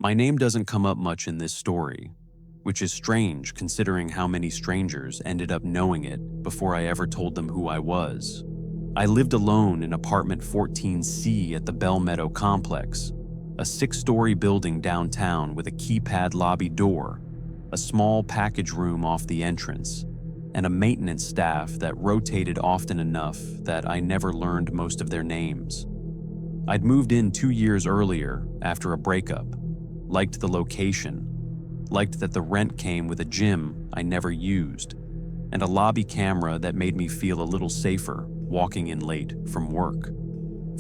My name doesn't come up much in this story, which is strange considering how many strangers ended up knowing it before I ever told them who I was. I lived alone in apartment 14C at the Bell Meadow complex, a 6-story building downtown with a keypad lobby door, a small package room off the entrance, and a maintenance staff that rotated often enough that I never learned most of their names. I'd moved in 2 years earlier after a breakup, liked the location, liked that the rent came with a gym I never used, and a lobby camera that made me feel a little safer walking in late from work.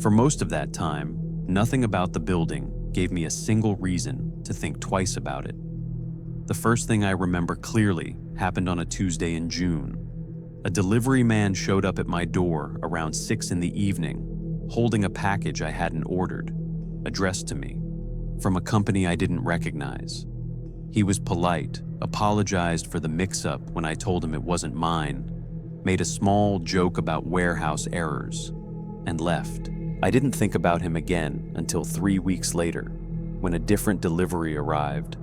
For most of that time, nothing about the building gave me a single reason to think twice about it. The first thing I remember clearly happened on a Tuesday in June. A delivery man showed up at my door around 6 in the evening, holding a package I hadn't ordered, addressed to me, from a company I didn't recognize. He was polite, apologized for the mix-up when I told him it wasn't mine, made a small joke about warehouse errors, and left. I didn't think about him again until 3 weeks later, when a different delivery arrived.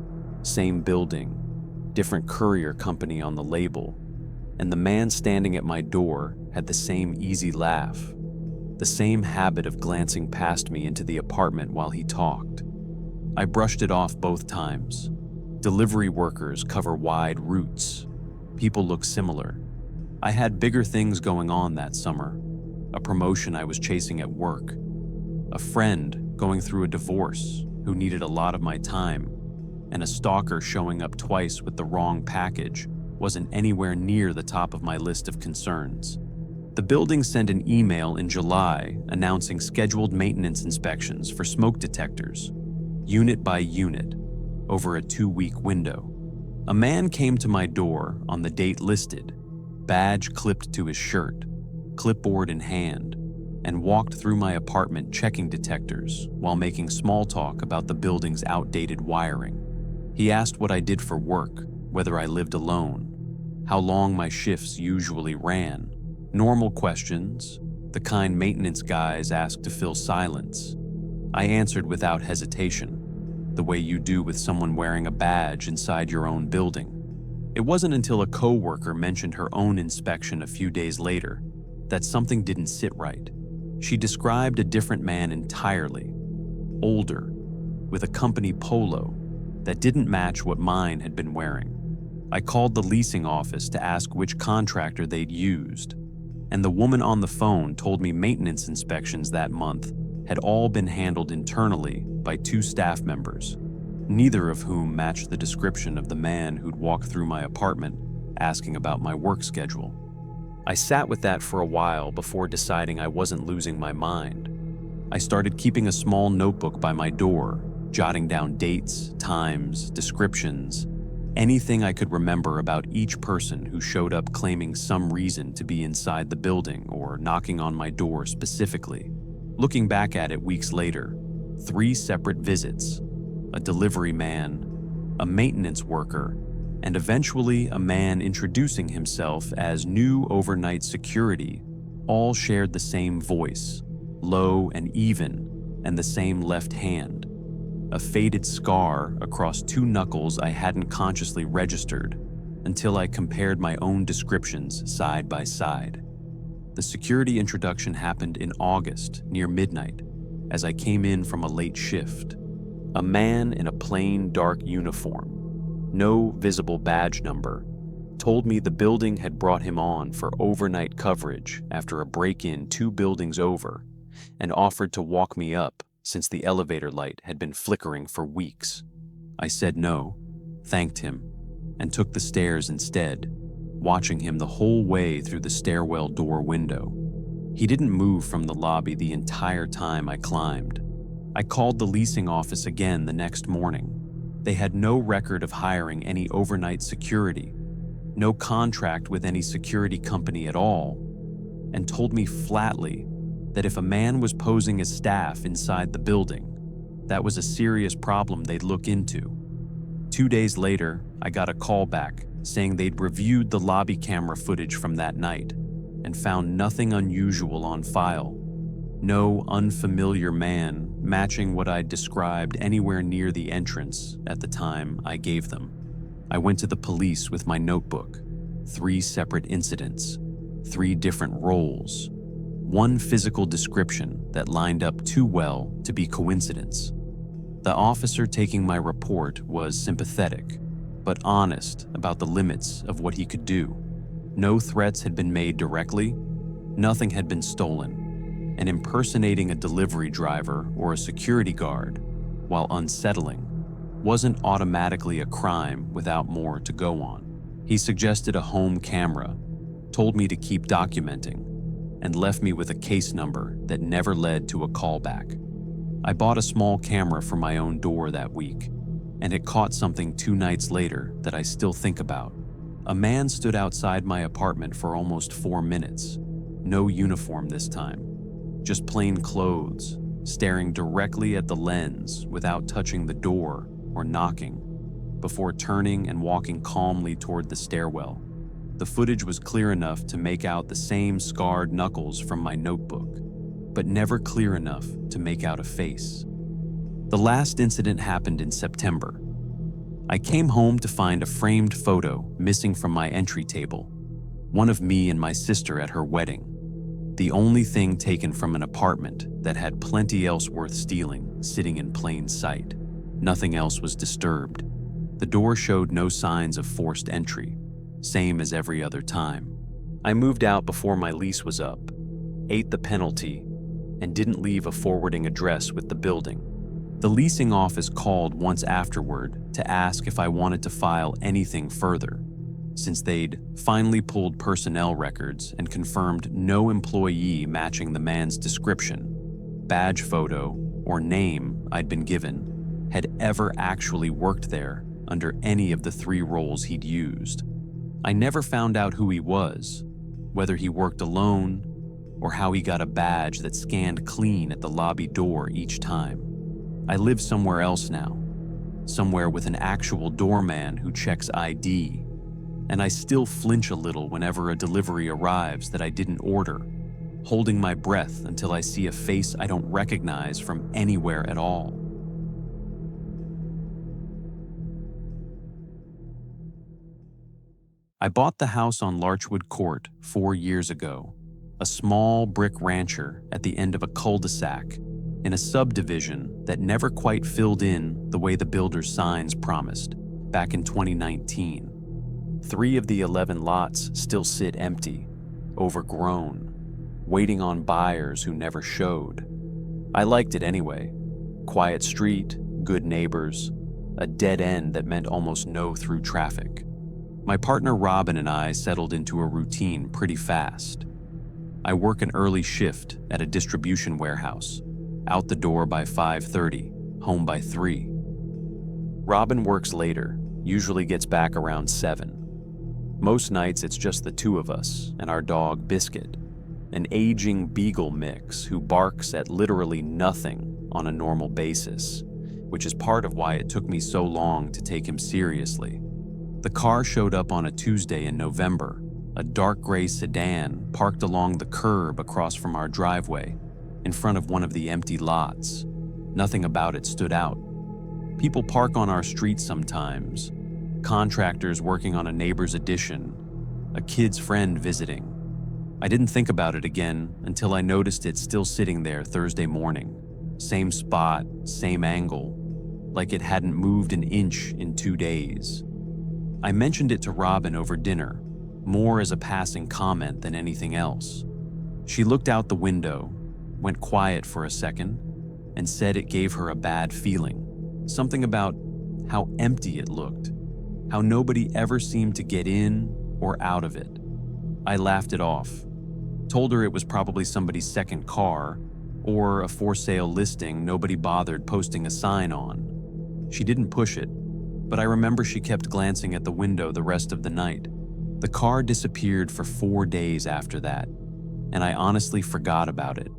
Same building, different courier company on the label, and the man standing at my door had the same easy laugh, the same habit of glancing past me into the apartment while he talked. I brushed it off both times. Delivery workers cover wide routes. People look similar. I had bigger things going on that summer, a promotion I was chasing at work, a friend going through a divorce who needed a lot of my time, and a stalker showing up twice with the wrong package wasn't anywhere near the top of my list of concerns. The building sent an email in July announcing scheduled maintenance inspections for smoke detectors, unit by unit, over a 2-week window. A man came to my door on the date listed, badge clipped to his shirt, clipboard in hand, and walked through my apartment checking detectors while making small talk about the building's outdated wiring. He asked what I did for work, whether I lived alone, how long my shifts usually ran. Normal questions, the kind maintenance guys ask to fill silence. I answered without hesitation, the way you do with someone wearing a badge inside your own building. It wasn't until a coworker mentioned her own inspection a few days later that something didn't sit right. She described a different man entirely, older, with a company polo that didn't match what mine had been wearing. I called the leasing office to ask which contractor they'd used, and the woman on the phone told me maintenance inspections that month had all been handled internally by 2 staff members, neither of whom matched the description of the man who'd walked through my apartment asking about my work schedule. I sat with that for a while before deciding I wasn't losing my mind. I started keeping a small notebook by my door, jotting down dates, times, descriptions, anything I could remember about each person who showed up claiming some reason to be inside the building or knocking on my door specifically. Looking back at it weeks later, 3 separate visits, a delivery man, a maintenance worker, and eventually a man introducing himself as new overnight security, all shared the same voice, low and even, and the same left hand. A faded scar across 2 knuckles I hadn't consciously registered until I compared my own descriptions side by side. The security introduction happened in August, near midnight, as I came in from a late shift. A man in a plain dark uniform, no visible badge number, told me the building had brought him on for overnight coverage after a break-in 2 buildings over, and offered to walk me up since the elevator light had been flickering for weeks. I said no, thanked him, and took the stairs instead, watching him the whole way through the stairwell door window. He didn't move from the lobby the entire time I climbed. I called the leasing office again the next morning. They had no record of hiring any overnight security, no contract with any security company at all, and told me flatly that if a man was posing as staff inside the building, that was a serious problem they'd look into. 2 days later, I got a call back saying they'd reviewed the lobby camera footage from that night and found nothing unusual on file. No unfamiliar man matching what I'd described anywhere near the entrance at the time I gave them. I went to the police with my notebook. 3 separate incidents, 3 different roles, 1 physical description that lined up too well to be coincidence. The officer taking my report was sympathetic, but honest about the limits of what he could do. No threats had been made directly, nothing had been stolen, and impersonating a delivery driver or a security guard, while unsettling, wasn't automatically a crime without more to go on. He suggested a home camera, told me to keep documenting, and left me with a case number that never led to a callback. I bought a small camera for my own door that week, and it caught something 2 nights later that I still think about. A man stood outside my apartment for almost 4 minutes. No uniform this time, just plain clothes, staring directly at the lens without touching the door or knocking, before turning and walking calmly toward the stairwell. The footage was clear enough to make out the same scarred knuckles from my notebook, but never clear enough to make out a face. The last incident happened in September. I came home to find a framed photo missing from my entry table, one of me and my sister at her wedding. The only thing taken from an apartment that had plenty else worth stealing sitting in plain sight. Nothing else was disturbed. The door showed no signs of forced entry, same as every other time. I moved out before my lease was up, ate the penalty, and didn't leave a forwarding address with the building. The leasing office called once afterward to ask if I wanted to file anything further, since they'd finally pulled personnel records and confirmed no employee matching the man's description, badge photo, or name I'd been given had ever actually worked there under any of the 3 roles he'd used. I never found out who he was, whether he worked alone, or how he got a badge that scanned clean at the lobby door each time. I live somewhere else now, somewhere with an actual doorman who checks ID, and I still flinch a little whenever a delivery arrives that I didn't order, holding my breath until I see a face I don't recognize from anywhere at all. I bought the house on Larchwood Court 4 years ago, a small brick rancher at the end of a cul-de-sac in a subdivision that never quite filled in the way the builder's signs promised back in 2019. 3 of the 11 lots still sit empty, overgrown, waiting on buyers who never showed. I liked it anyway. Quiet street, good neighbors, a dead end that meant almost no through traffic. My partner Robin and I settled into a routine pretty fast. I work an early shift at a distribution warehouse, out the door by 5:30, home by 3. Robin works later, usually gets back around 7. Most nights it's just the 2 of us and our dog Biscuit, an aging beagle mix who barks at literally nothing on a normal basis, which is part of why it took me so long to take him seriously. The car showed up on a Tuesday in November, a dark gray sedan parked along the curb across from our driveway, in front of one of the empty lots. Nothing about it stood out. People park on our street sometimes, contractors working on a neighbor's addition, a kid's friend visiting. I didn't think about it again until I noticed it still sitting there Thursday morning. Same spot, same angle, like it hadn't moved an inch in 2 days. I mentioned it to Robin over dinner, more as a passing comment than anything else. She looked out the window, went quiet for a second, and said it gave her a bad feeling. Something about how empty it looked, how nobody ever seemed to get in or out of it. I laughed it off, told her it was probably somebody's second car or a for sale listing nobody bothered posting a sign on. She didn't push it, but I remember she kept glancing at the window the rest of the night. The car disappeared for 4 days after that, and I honestly forgot about it.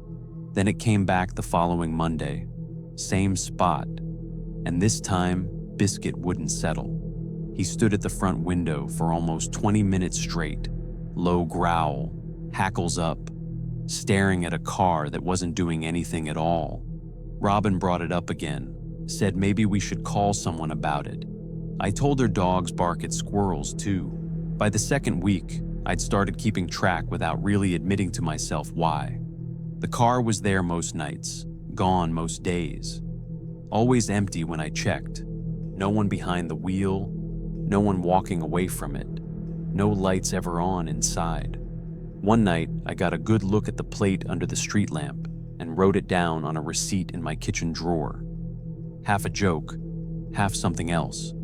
Then it came back the following Monday, same spot, and this time Biscuit wouldn't settle. He stood at the front window for almost 20 minutes straight, low growl, hackles up, staring at a car that wasn't doing anything at all. Robin brought it up again, said maybe we should call someone about it. I told her dogs bark at squirrels too. By the second week, I'd started keeping track without really admitting to myself why. The car was there most nights, gone most days. Always empty when I checked. No one behind the wheel, no one walking away from it. No lights ever on inside. One night, I got a good look at the plate under the street lamp and wrote it down on a receipt in my kitchen drawer. Half a joke, half something else.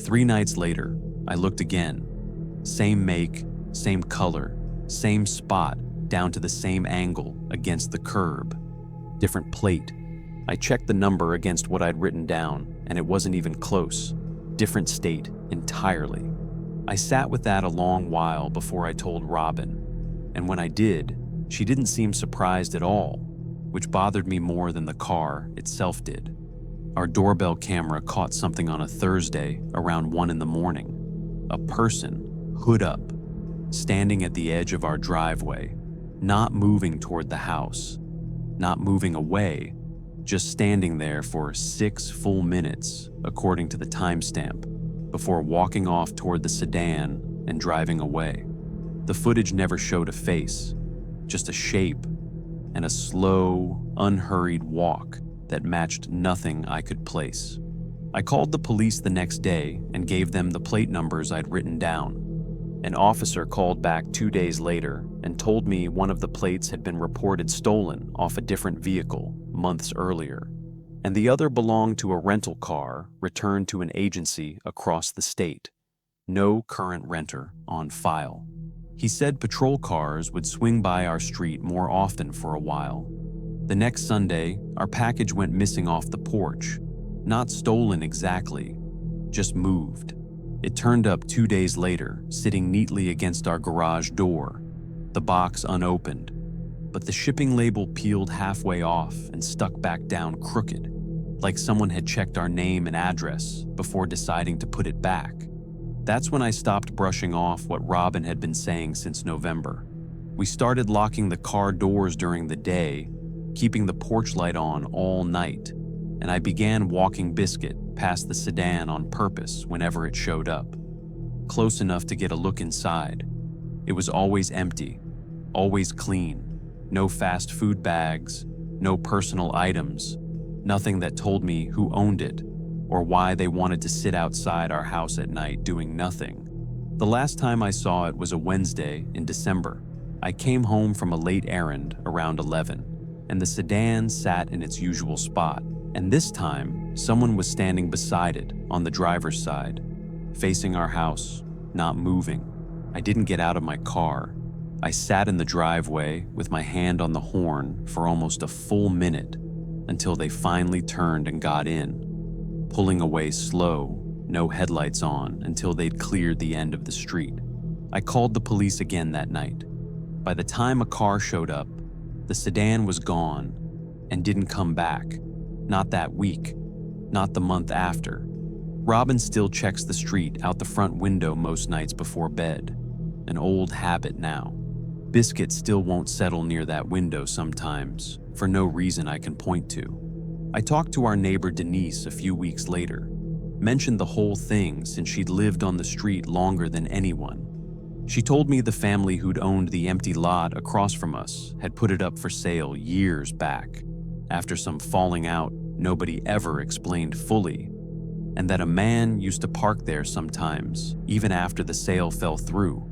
3 nights later, I looked again. Same make, same color, same spot, down to the same angle against the curb. Different plate. I checked the number against what I'd written down, and it wasn't even close. Different state entirely. I sat with that a long while before I told Robin, and when I did, she didn't seem surprised at all, which bothered me more than the car itself did. Our doorbell camera caught something on a Thursday around 1 in the morning. A person, hood up, standing at the edge of our driveway, not moving toward the house, not moving away, just standing there for 6 full minutes, according to the timestamp, before walking off toward the sedan and driving away. The footage never showed a face, just a shape and a slow, unhurried walk that matched nothing I could place. I called the police the next day and gave them the plate numbers I'd written down. An officer called back 2 days later and told me one of the plates had been reported stolen off a different vehicle months earlier, and the other belonged to a rental car returned to an agency across the state. No current renter on file. He said patrol cars would swing by our street more often for a while. The next Sunday, our package went missing off the porch. Not stolen exactly, just moved. It turned up 2 days later, sitting neatly against our garage door, the box unopened, but the shipping label peeled halfway off and stuck back down crooked, like someone had checked our name and address before deciding to put it back. That's when I stopped brushing off what Robin had been saying since November. We started locking the car doors during the day, keeping the porch light on all night, and I began walking Biscuit past the sedan on purpose whenever it showed up. Close enough to get a look inside. It was always empty, always clean, no fast food bags, no personal items, nothing that told me who owned it or why they wanted to sit outside our house at night doing nothing. The last time I saw it was a Wednesday in December. I came home from a late errand around 11, and the sedan sat in its usual spot. And this time, someone was standing beside it on the driver's side, facing our house, not moving. I didn't get out of my car. I sat in the driveway with my hand on the horn for almost a full minute until they finally turned and got in, pulling away slow, no headlights on until they'd cleared the end of the street. I called the police again that night. By the time a car showed up, the sedan was gone and didn't come back. Not that week, not the month after. Robin still checks the street out the front window most nights before bed. An old habit now. Biscuit still won't settle near that window sometimes, for no reason I can point to. I talked to our neighbor Denise a few weeks later, mentioned the whole thing since she'd lived on the street longer than anyone. She told me the family who'd owned the empty lot across from us had put it up for sale years back, after some falling out nobody ever explained fully, and that a man used to park there sometimes, even after the sale fell through,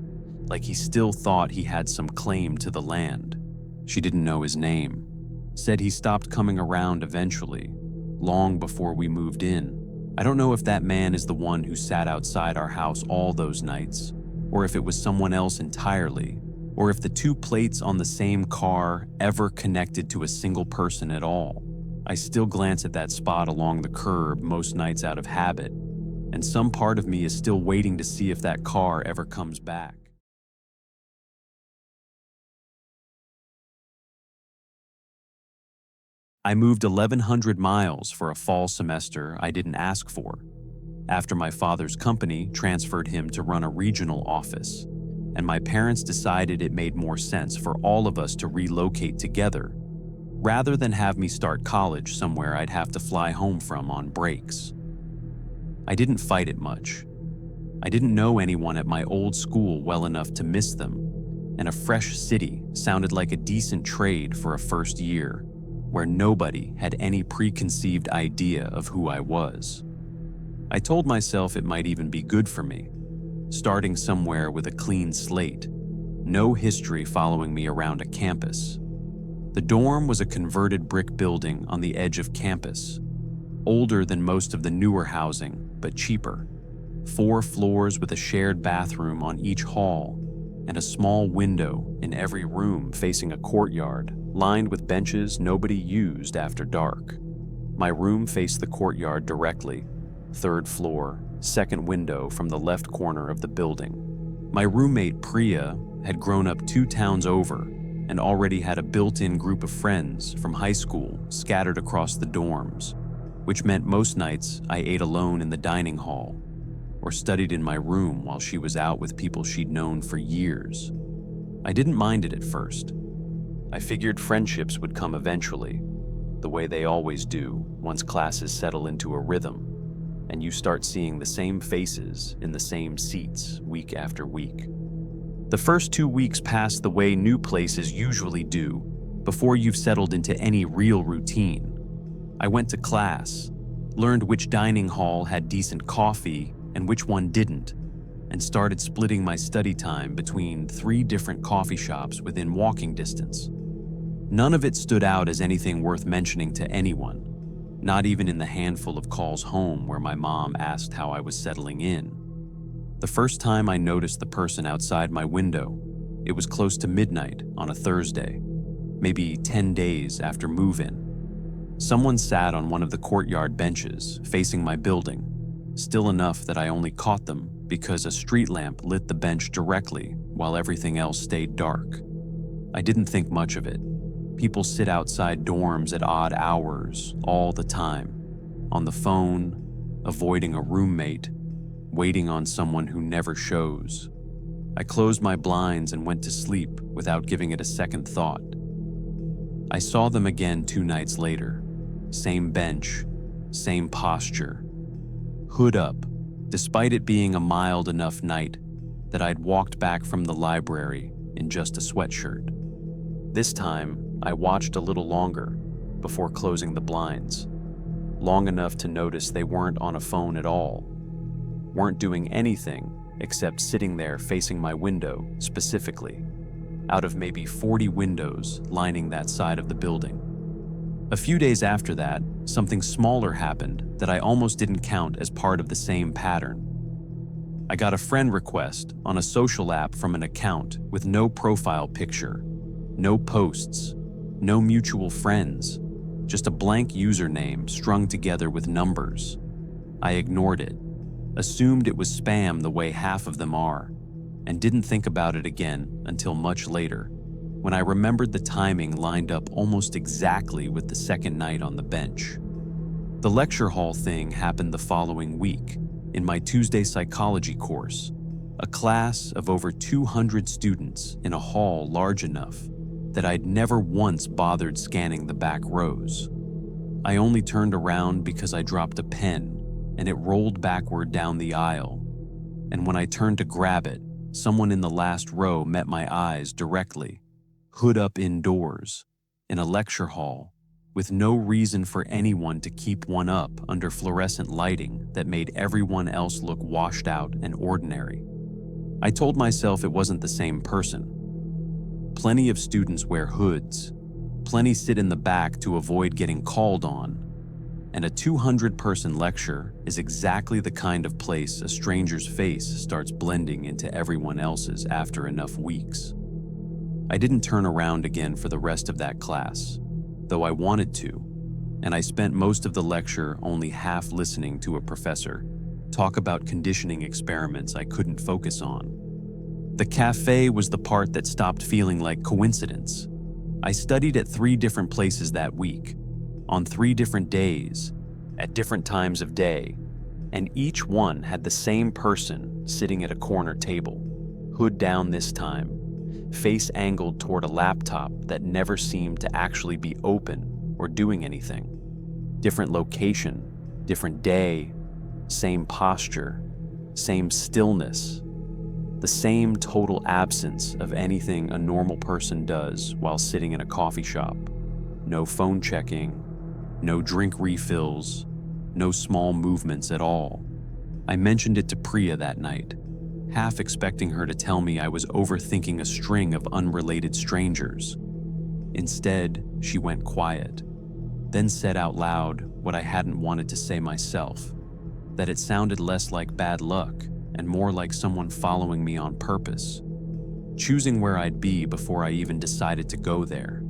like he still thought he had some claim to the land. She didn't know his name. Said he stopped coming around eventually, long before we moved in. I don't know if that man is the one who sat outside our house all those nights, or if it was someone else entirely, or if the 2 plates on the same car ever connected to a single person at all. I still glance at that spot along the curb most nights out of habit, and some part of me is still waiting to see if that car ever comes back. I moved 1,100 miles for a fall semester I didn't ask for, after my father's company transferred him to run a regional office, and my parents decided it made more sense for all of us to relocate together. rather than have me start college somewhere I'd have to fly home from on breaks. I didn't fight it much. I didn't know anyone at my old school well enough to miss them, and a fresh city sounded like a decent trade for a first year, where nobody had any preconceived idea of who I was. I told myself it might even be good for me, starting somewhere with a clean slate, no history following me around a campus. The dorm was a converted brick building on the edge of campus, older than most of the newer housing, but cheaper. 4 floors with a shared bathroom on each hall, and a small window in every room facing a courtyard lined with benches nobody used after dark. My room faced the courtyard directly, 3rd floor, 2nd window from the left corner of the building. My roommate Priya had grown up 2 towns over and already had a built-in group of friends from high school scattered across the dorms, which meant most nights I ate alone in the dining hall or studied in my room while she was out with people she'd known for years. I didn't mind it at first. I figured friendships would come eventually, the way they always do once classes settle into a rhythm, and you start seeing the same faces in the same seats week after week. The first 2 weeks pass the way new places usually do before you've settled into any real routine. I went to class, learned which dining hall had decent coffee and which one didn't, and started splitting my study time between 3 different coffee shops within walking distance. None of it stood out as anything worth mentioning to anyone, not even in the handful of calls home where my mom asked how I was settling in. The first time I noticed the person outside my window, it was close to midnight on a Thursday, maybe 10 days after move-in. Someone sat on one of the courtyard benches facing my building, still enough that I only caught them because a street lamp lit the bench directly while everything else stayed dark. I didn't think much of it. People sit outside dorms at odd hours all the time, on the phone, avoiding a roommate, waiting on someone who never shows. I closed my blinds and went to sleep without giving it a second thought. I saw them again 2 nights later. Same bench, same posture. Hood up, despite it being a mild enough night that I'd walked back from the library in just a sweatshirt. This time, I watched a little longer before closing the blinds, long enough to notice they weren't on a phone at all, weren't doing anything except sitting there facing my window specifically, out of maybe 40 windows lining that side of the building. A few days after that, something smaller happened that I almost didn't count as part of the same pattern. I got a friend request on a social app from an account with no profile picture, no posts, no mutual friends, just a blank username strung together with numbers. I ignored it, assumed it was spam the way half of them are, and didn't think about it again until much later, when I remembered the timing lined up almost exactly with the second night on the bench. The lecture hall thing happened the following week in my Tuesday psychology course, a class of over 200 students in a hall large enough that I'd never once bothered scanning the back rows. I only turned around because I dropped a pen and it rolled backward down the aisle, and when I turned to grab it, someone in the last row met my eyes directly, hood up indoors, in a lecture hall, with no reason for anyone to keep one up under fluorescent lighting that made everyone else look washed out and ordinary. I told myself it wasn't the same person. Plenty of students wear hoods, plenty sit in the back to avoid getting called on, and a 200-person lecture is exactly the kind of place a stranger's face starts blending into everyone else's after enough weeks. I didn't turn around again for the rest of that class, though I wanted to, and I spent most of the lecture only half listening to a professor talk about conditioning experiments I couldn't focus on. The cafe was the part that stopped feeling like coincidence. I studied at 3 different places that week, on 3 different days, at different times of day, and each one had the same person sitting at a corner table, hood down this time, face angled toward a laptop that never seemed to actually be open or doing anything. Different location, different day, same posture, same stillness. The same total absence of anything a normal person does while sitting in a coffee shop. No phone checking, no drink refills, no small movements at all. I mentioned it to Priya that night, half expecting her to tell me I was overthinking a string of unrelated strangers. Instead, she went quiet, then said out loud what I hadn't wanted to say myself, that it sounded less like bad luck and more like someone following me on purpose, choosing where I'd be before I even decided to go there.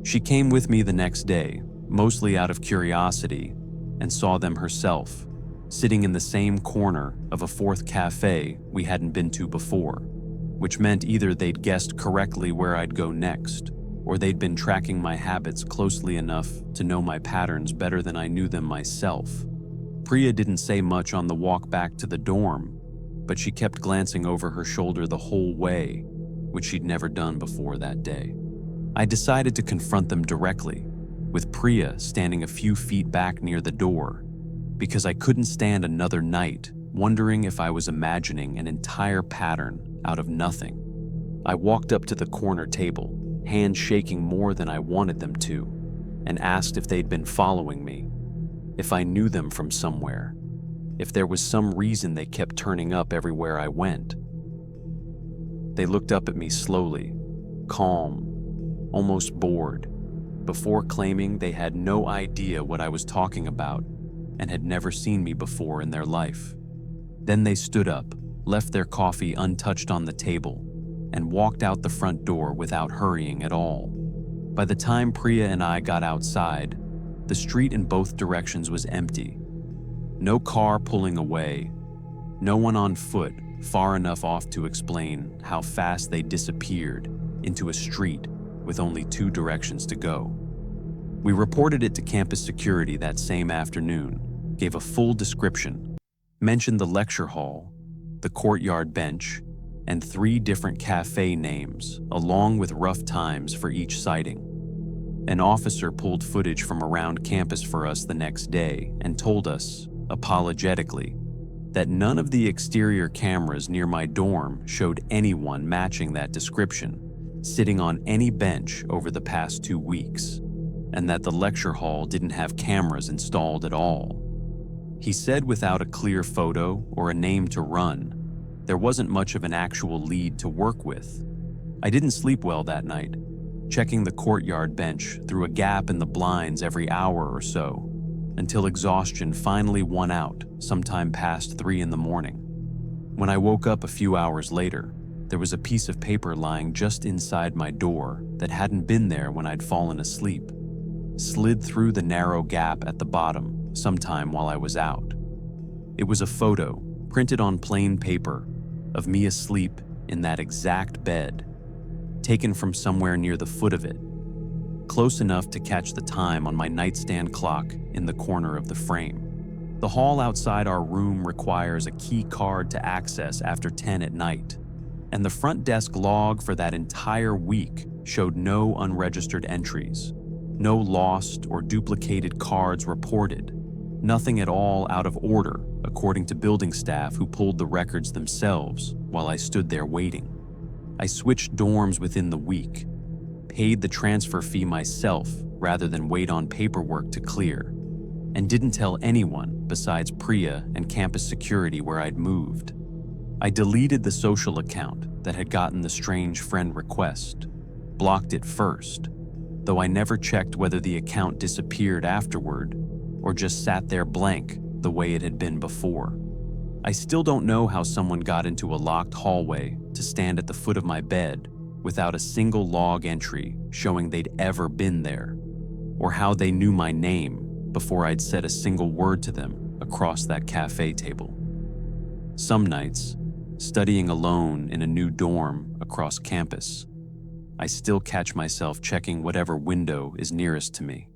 She came with me the next day, mostly out of curiosity, and saw them herself, sitting in the same corner of a fourth cafe we hadn't been to before, which meant either they'd guessed correctly where I'd go next, or they'd been tracking my habits closely enough to know my patterns better than I knew them myself. Priya didn't say much on the walk back to the dorm, but she kept glancing over her shoulder the whole way, which she'd never done before that day. I decided to confront them directly, with Priya standing a few feet back near the door, because I couldn't stand another night wondering if I was imagining an entire pattern out of nothing. I walked up to the corner table, hands shaking more than I wanted them to, and asked if they'd been following me, if I knew them from somewhere, if there was some reason they kept turning up everywhere I went. They looked up at me slowly, calm, almost bored, before claiming they had no idea what I was talking about and had never seen me before in their life. Then they stood up, left their coffee untouched on the table, and walked out the front door without hurrying at all. By the time Priya and I got outside, the street in both directions was empty. No car pulling away, no one on foot far enough off to explain how fast they disappeared into a street with only 2 directions to go. We reported it to campus security that same afternoon, gave a full description, mentioned the lecture hall, the courtyard bench, and 3 different cafe names, along with rough times for each sighting. An officer pulled footage from around campus for us the next day and told us, apologetically, that none of the exterior cameras near my dorm showed anyone matching that description, sitting on any bench over the past 2 weeks, and that the lecture hall didn't have cameras installed at all. He said without a clear photo or a name to run, there wasn't much of an actual lead to work with. I didn't sleep well that night, checking the courtyard bench through a gap in the blinds every hour or so, until exhaustion finally won out sometime past 3 in the morning. When I woke up a few hours later, there was a piece of paper lying just inside my door that hadn't been there when I'd fallen asleep, slid through the narrow gap at the bottom sometime while I was out. It was a photo, printed on plain paper, of me asleep in that exact bed, taken from somewhere near the foot of it, close enough to catch the time on my nightstand clock in the corner of the frame. The hall outside our room requires a key card to access after 10 at night, and the front desk log for that entire week showed no unregistered entries, no lost or duplicated cards reported, nothing at all out of order, according to building staff who pulled the records themselves while I stood there waiting. I switched dorms within the week, paid the transfer fee myself rather than wait on paperwork to clear, and didn't tell anyone besides Priya and campus security where I'd moved. I deleted the social account that had gotten the strange friend request, blocked it first, though I never checked whether the account disappeared afterward or just sat there blank the way it had been before. I still don't know how someone got into a locked hallway to stand at the foot of my bed without a single log entry showing they'd ever been there, or how they knew my name before I'd said a single word to them across that cafe table. Some nights, studying alone in a new dorm across campus, I still catch myself checking whatever window is nearest to me.